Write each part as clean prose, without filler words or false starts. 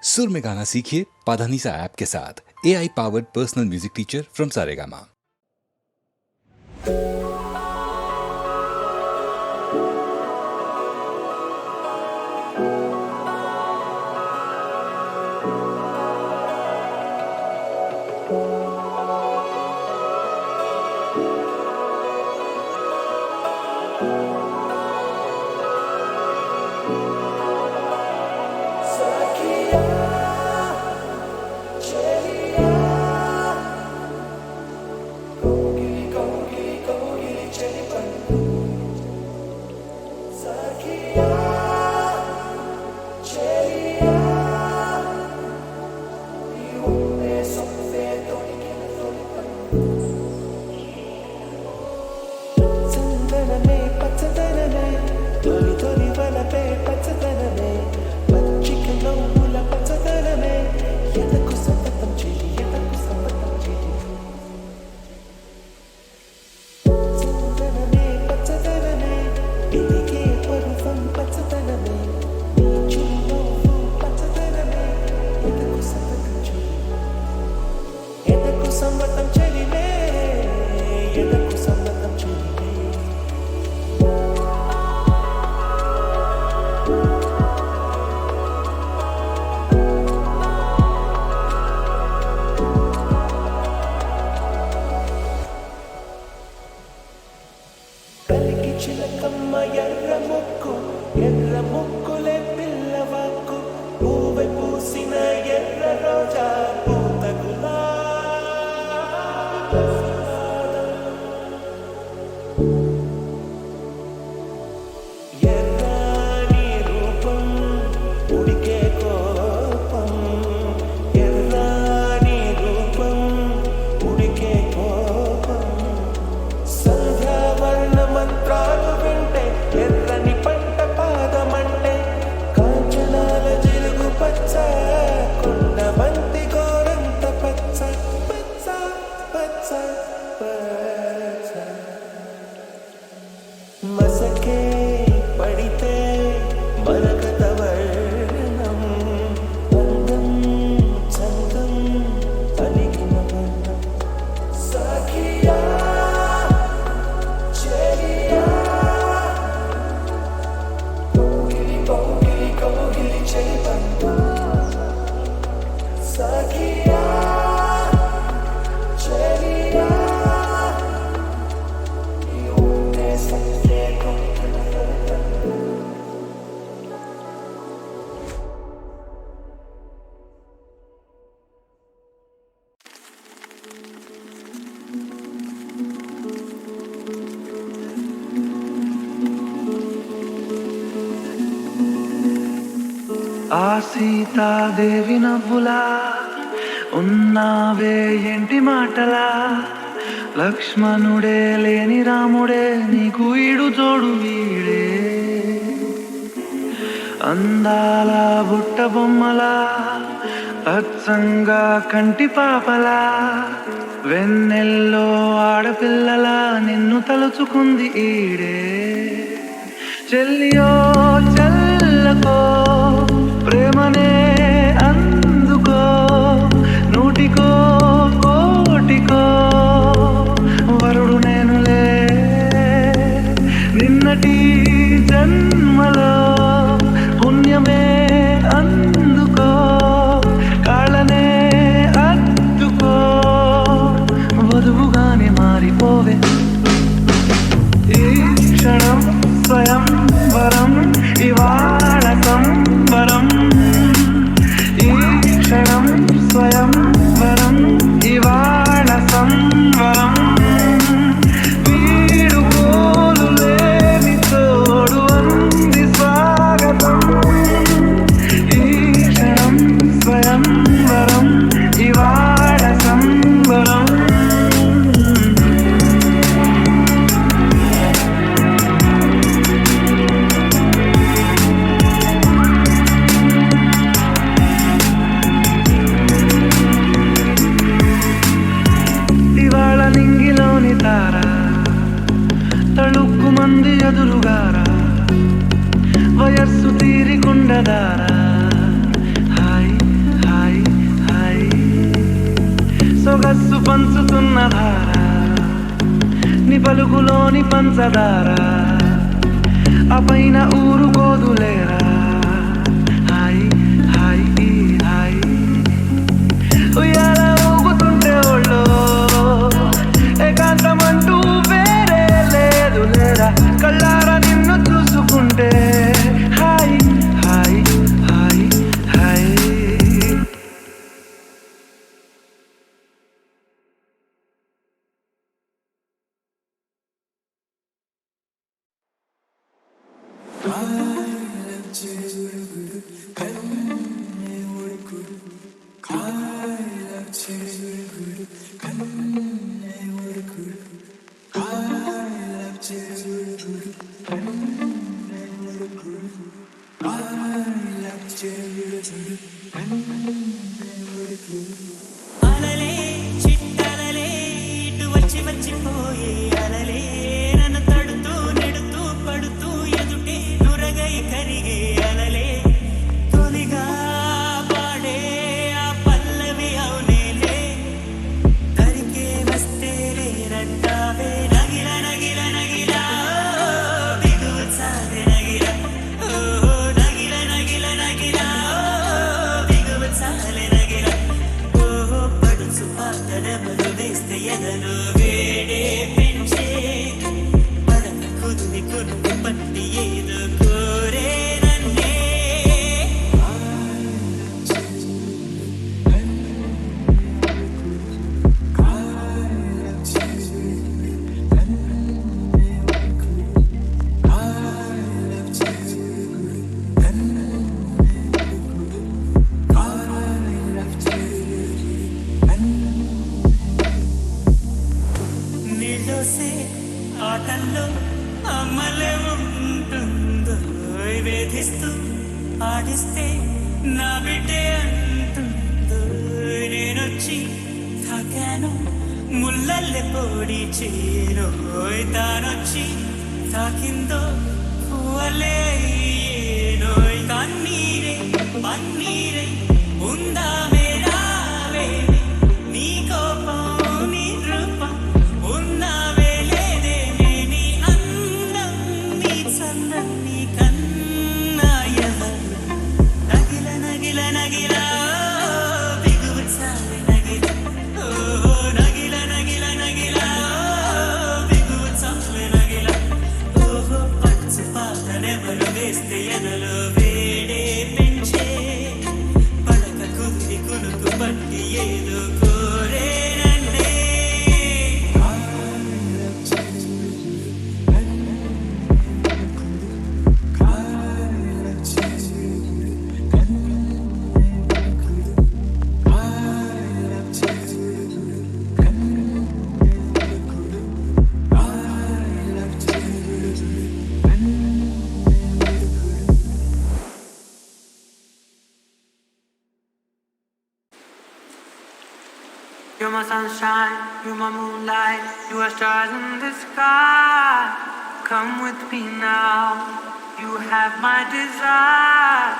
सुर में गाना सीखिए पाधानीसा ऐप के साथ। AI powered personal music teacher from Saregama. చిలకమ్మ ఎర్ర ముక్కులే పిల్లవాకు పూవై పూసిన ఎర్ర రోజా పూతగులా ఎర్రని రూపం ఉడికే కోపం ఎర్రని రూపం ఉడికే కోపం సంధ్యావర్ణ మంత్రాలు వింటే ఎర్రని పంట పాదమంటే కాంచనాల జిలుగు పచ్చ కొండ బంతి గోరంత పచ్చ పచ్చ పచ్చ పచ్చ మసకే పడితే మరకత వర్ణం అందం చందం అలిగిన వర్ణం సఖియా చెలియా కోగిలి కోగిలి కోగిలి చెలిపండు సఖియా చెలియా ఆ సీతాదేవి నవ్వులా ఉన్నావే ఏంటి మాటలా లక్ష్మణుడే లేని రాముడే నీకు ఈడు జోడు వీడే అందాల బుట్ట బొమ్మలా అచ్చంగా కంటి పాపలా వెన్నెల్లో ఆడపిల్లలా నిన్ను తలుచుకుంది ఈడే చెల్లియో చెల్లకో ప్రేమనే అందుకో నూటికో కోటికో వరుడు నేనులే నిన్నటి జన్మలో పుణ్యమే అందుకో కాళ్ళనే అద్దుకో వధువుగానే మారిపోవే ఈ క్షణం స్వయం వరం ఇవాళ సంబరం సొగస్సు పంచుతున్న ధార నీ పలుకులోని పంచదార ఆ పైన ఊరుకోదులేరా హాయ్ హాయ్ హాయ్ ఉయ్యాల ఊగుతుంటే ఒళ్ళో ఏకాంతమంటూ వేరే లేదు లేరా కళ్ళారా నిన్ను చూసుకుంటే హాయ్ హాయ్ హాయ్ హాయ్ అలలే చిట్టలలే ఇటు వచ్చి వచ్చిపోయే అలలే నన్ను తడుతూ నెడుతూ పడుతూ ఎదుటే నురగై కరిగే అలలే తొలిగా పాడే ఆ పల్లవి అవునేలే తరికే వస్తే రేరంటావే నగిల నగిల నగిల బిగువు సాగే నగిల ఓ నగిల నగిల నగిల బిగువు సాలే నగిల ఓ పడుచు పాతడమలు వేస్తే ఎదలో వేడే పెంచే పడక కుదిరి కురుకు పట్టి ఏదో కోరే నన్నే నీళ్ళోసే ఆటల్లో అమ్మలే ఉంటుందో వేధిస్తూ ఆడిస్తే నా బిడ్డే అంటుందో నేనొచ్చి తాకాను ముల్లల్లె పొడి చేరోయ్ తానొచ్చి తాకిందో పువ్వలే నోయ్ కన్నీరే పన్నీరే ఉందా మేరావే నీ కోపం నీ రూపం ఉన్నావే లేదేనే నీ అందం నీ చందం నీ కన్నా ఎవరు నగిల నగిల నగిల బిగువు చాలే నగిల ఓ నగిల నగిల నగిల బిగువు చాలే నగిల ఓహో పచ్చు పాతనెవరు వేస్తే ఎదలో వేడే పెంచే పడక కుదిరి కునుకు పట్టి ఏదో కోరేనండే You're my sunshine, you're my moonlight, you are stars in the sky. Come with me now, you have my desire.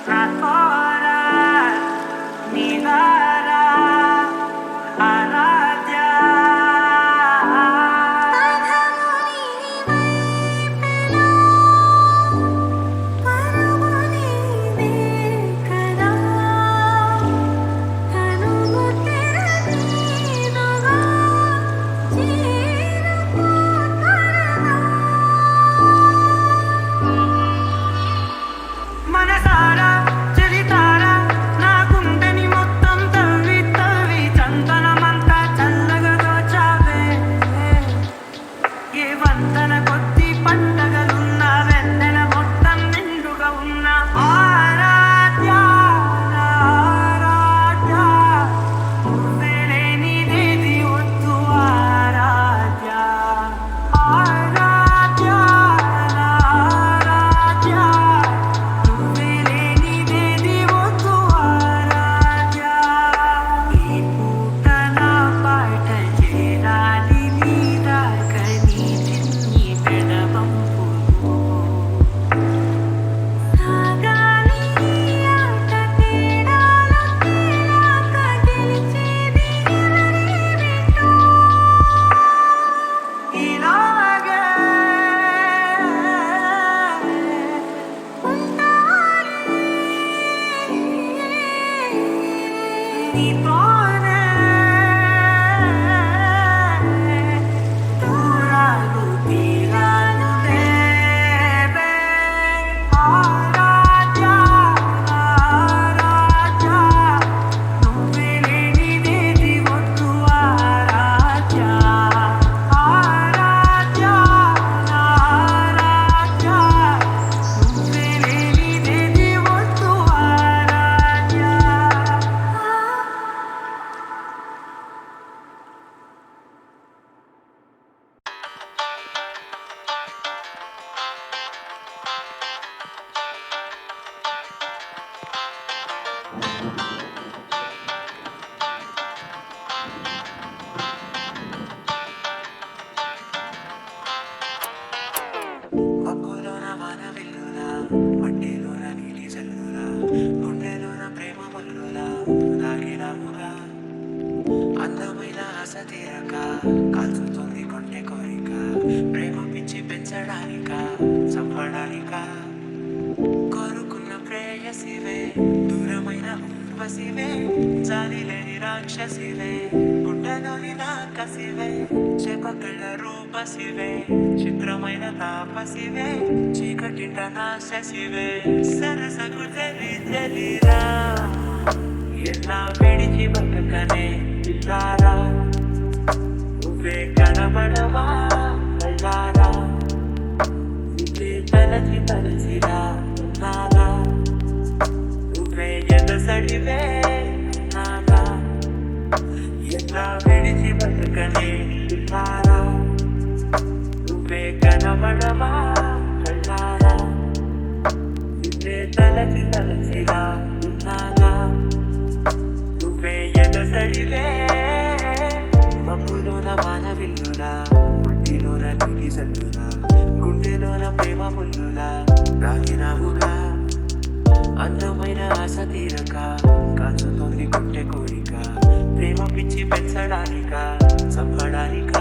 Nakora, Nilara, Aradya. మనసారా చలితా నీతోనే దూరాలు తీరాలు లేవే ఆరాధ్యా ఆరాధ్యా నువ్వే లేనిదేది వద్దు ఆరాధ్యా ఆరాధ్యా ఆరాధ్యా నువ్వే లేనిదేది వద్దు ఆరాధ్యా. మబ్బులోన వాన వెల్లులా మట్టిలోన నీటి జల్లులా గుండెలోన ప్రేమ మల్లులా నాగినాముగా అందమైన ఆశ తీరక కాల్చుతుంది కొంటె కోరిక ప్రేమ పిచ్చి పెంచడానిక చంపడానిక కోరుకున్న ప్రేయసివే దూరమైన ఊర్వశివే జాలిలేని రాక్షసివే గుండెలోని నాకసివే చేపకళ్ళ రూపసివే చిత్రమైన తాపసివే చీకటింట నాశసివే సరసకు తెలిరా ఎలా విడిచి బతకనే ఇల్లారా నువ్వే కనబడవా కళ్ళారా నువ్వే తలచి తలచిరా నాగా నువ్వే ఎదసడివే నాగా ఎలా విడిచి బతకనే ఇల్లారా నువ్వే కనబడవా కళ్ళారా నువ్వే తలచి తలచిరా నాగా నువ్వే ఎదసడివే మబ్బులోన వాన విల్లులా మట్టిలోన నీటి జల్లులా గుండెలోన ప్రేమ ముల్లులా రాగినావుగా అందమైన ఆశ తీరక కాచుతోంది గుండె కోరిక ప్రేమ పిచ్చి పెంచడానిక చంపడానిక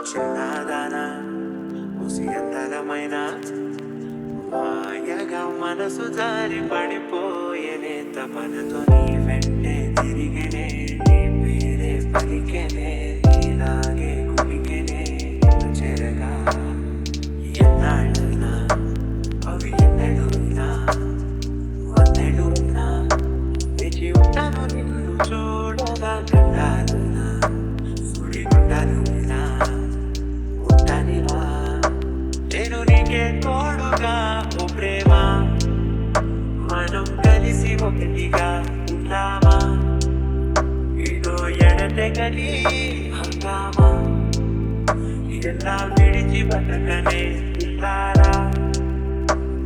చిన్నదానా ముసి అందలమైన మాయగా మనసు జారి పడిపోయేనే తపనతో నీ వెంటే తిరిగినే నీ పేరే పలికెనే ఇలాగే కులికెనే చెరగా ఎన్నాళ్ళైనా అవి ఎన్నడూనా వందెడునా వేచి ఉంటాను నిన్ను చూడగా గండాలునా సుడిగుండాలునా ఉంటానిలా నేను నీకే తోడుగా ఓ ప్రేమ మనం కలిసి ఒకటిగా ఉంటామా ఇదో ఎడతెగని హంగామా ఎలా విడిచి బతకనే ఇల్లారా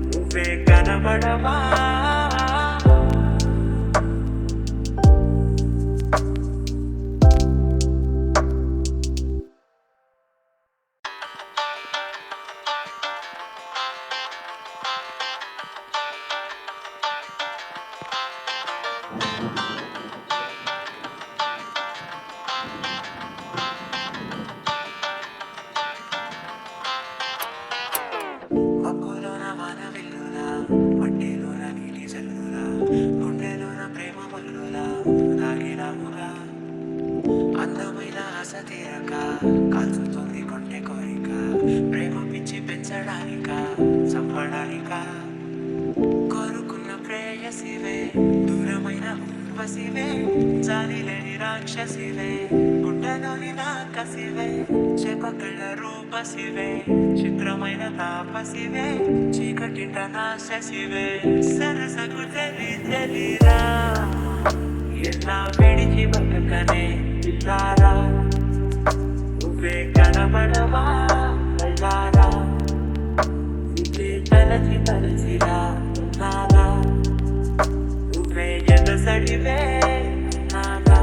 నువ్వే కనబడవా మబ్బులోన వాన వెల్లులా మట్టిలోన నీటి జల్లులా గుండెలోన ప్రేమ మల్లులా నాగినాముగా అందమైన ఆశ తీరక కాల్చుతుంది కొంటె కోరిక ప్రేమ పిచ్చి పెంచడానిక చంపడానిక కోరుకున్న ప్రేయసివే దూరమైన ఊర్వశివే జాలిలేని రాక్షసివే గుండెలోని నాకసివే చేపకళ్ళ రూపసివే చిత్రమైన తాపసివే చీకటింట నాశసివే సరసకు తెలిరా ఎలా విడిచి బతకనే ఇల్లారా నువ్వే కనబడవా కళ్ళారా నువ్వే తలచి తలచిరా నాగా నువ్వే ఎదసడివే నాగా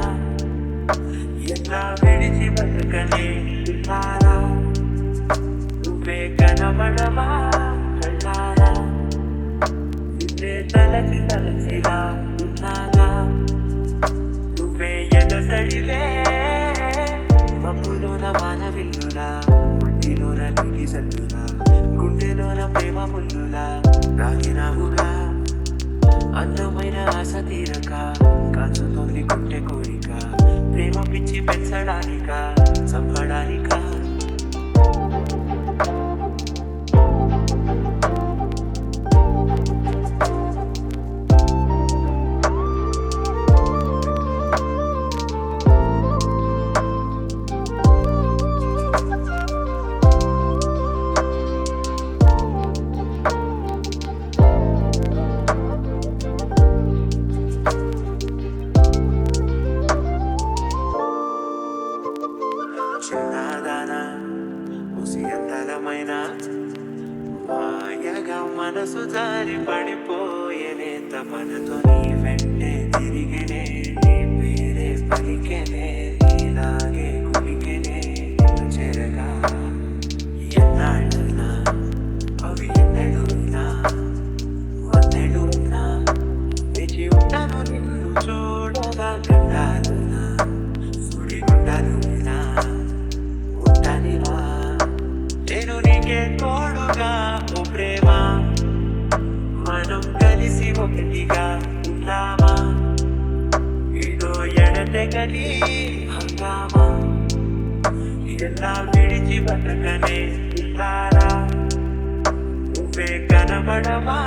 నీటి సల్లులా గుండెలోన ప్రేమ ముల్లులా రాగినావుగా అందమైన ఆశ తీరక కాచుతోంది గుండె కోరిక ప్రేమ పిచ్చి పెంచడానిక చంపడానిక చిన్నదానా ముసియంతలమైన మాయగా మనసు జారి పడిపోయేనే తపనతో నీ వెంటే తిరిగినే నీ పేరే పలికెనే నీలాగే కులికెనే నిన్ను చేరగా ఎన్నాళ్ళున్నా అవి ఎన్నెడున్నా వందెడున్నా వేచి ఉంటాను నిన్ను చూడగా గండాలున్నా సుడిగుండాలున్నా ఉంటానిలా నేను నీకే తోడుగా ఓ ప్రేమ మనం కలిసి ఒకటిగా ఉంటామా ఇదో ఎడతెగని హంగామా ఇలా విడిచి బతకనే ఇస్తారా నువ్వే కనబడవా